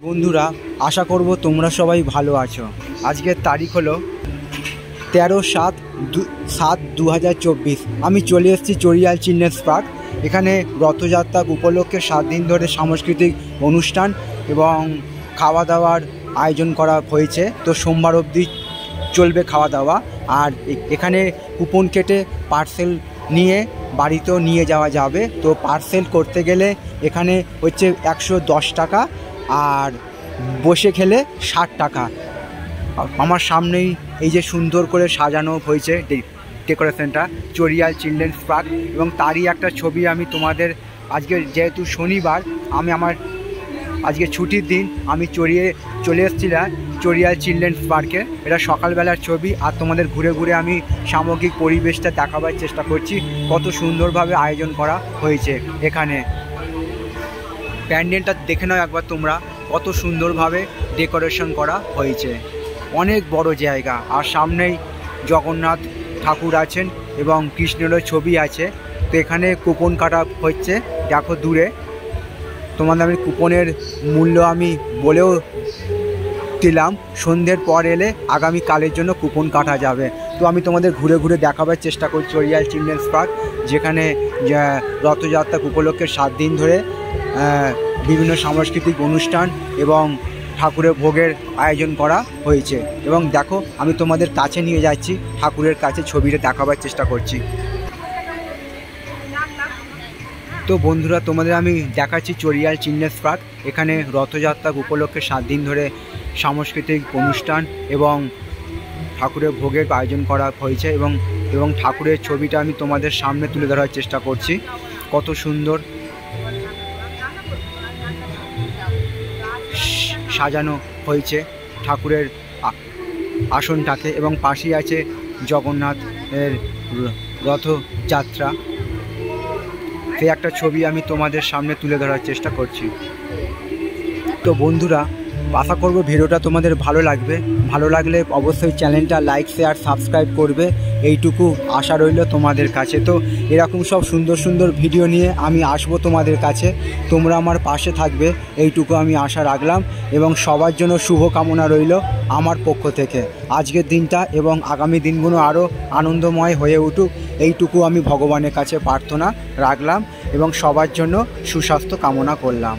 বন্ধুরা, আশা করব তোমরা সবাই ভালো আছো। আজকের তারিখ হলো 13/7/2024। আমি চলে এসেছি চরিয়াল চিলড্রেন্স পার্ক। এখানে রথযাত্রা উপলক্ষে 7 দিন ধরে সাংস্কৃতিক অনুষ্ঠান এবং খাওয়া দাওয়ার আয়োজন করা হয়েছে। তো সোমবার অবধি চলবে খাওয়া দাওয়া। আর এখানে কুপন কেটে পার্সেল নিয়ে বাড়িতেও নিয়ে যাওয়া যাবে। তো পার্সেল করতে গেলে এখানে হচ্ছে 110 টাকা, আর বসে খেলে 60 টাকা। আমার সামনেই এই যে সুন্দর করে সাজানো হয়েছে ডেকোরেশনটা, চরিয়াল চিলড্রেন্স পার্ক, এবং তারই একটা ছবি আমি তোমাদের, আজকে যেহেতু শনিবার, আমার আজকে ছুটির দিন, আমি চলে এসেছিলাম চরিয়াল চিলড্রেন্স পার্কে। এটা সকালবেলার ছবি, আর তোমাদের ঘুরে ঘুরে আমি সামগ্রিক পরিবেশটা দেখাবার চেষ্টা করছি। কত সুন্দরভাবে আয়োজন করা হয়েছে এখানে। প্যান্ডেলটা দেখে নাও একবার তোমরা, কত সুন্দরভাবে ডেকোরেশন করা হয়েছে। অনেক বড় জায়গা, আর সামনেই জগন্নাথ ঠাকুর আছেন এবং কৃষ্ণেরও ছবি আছে। তো এখানে কুপন কাটা হচ্ছে, দেখো দূরে। তোমাদের আমি কুপনের মূল্য আমি বলেও দিলাম, সন্ধ্যের পর এলে আগামীকালের জন্য কুপন কাটা যাবে। তো আমি তোমাদের ঘুরে ঘুরে দেখাবার চেষ্টা করছি চরিয়াল চিলড্রেন্স পার্ক, যেখানে রথযাত্রা উপলক্ষে 7 দিন ধরে বিভিন্ন সাংস্কৃতিক অনুষ্ঠান এবং ঠাকুরের ভোগের আয়োজন করা হয়েছে। এবং দেখো, আমি তোমাদের কাছে নিয়ে যাচ্ছি, ঠাকুরের কাছে ছবিটা দেখাবার চেষ্টা করছি। তো বন্ধুরা, তোমাদের আমি দেখাচ্ছি চরিয়াল চিলড্রেন্স পার্ক। এখানে রথযাত্রা উপলক্ষে 7 দিন ধরে সাংস্কৃতিক অনুষ্ঠান এবং ঠাকুরের ভোগের আয়োজন করা হয়েছে, এবং ঠাকুরের ছবিটা আমি তোমাদের সামনে তুলে ধরার চেষ্টা করছি। কত সুন্দর সাজানো হয়েছে ঠাকুরের আসনটাকে, এবং পাশেই আছে জগন্নাথের রথযাত্রা। সেই একটা ছবি আমি তোমাদের সামনে তুলে ধরার চেষ্টা করছি। তো বন্ধুরা, আশা করব ভিডিওটা তোমাদের ভালো লাগবে। ভালো লাগলে অবশ্যই চ্যানেলটা লাইক, শেয়ার, সাবস্ক্রাইব করবে, এইটুকু আশা রইল তোমাদের কাছে। তো এরকম সব সুন্দর সুন্দর ভিডিও নিয়ে আমি আসবো তোমাদের কাছে, তোমরা আমার পাশে থাকবে, এইটুকু আমি আশা রাখলাম। এবং সবার জন্য শুভ কামনা রইল আমার পক্ষ থেকে। আজকের দিনটা এবং আগামী দিনগুলো আরও আনন্দময় হয়ে উঠুক, এইটুকু আমি ভগবানের কাছে প্রার্থনা রাখলাম এবং সবার জন্য সুস্বাস্থ্য কামনা করলাম।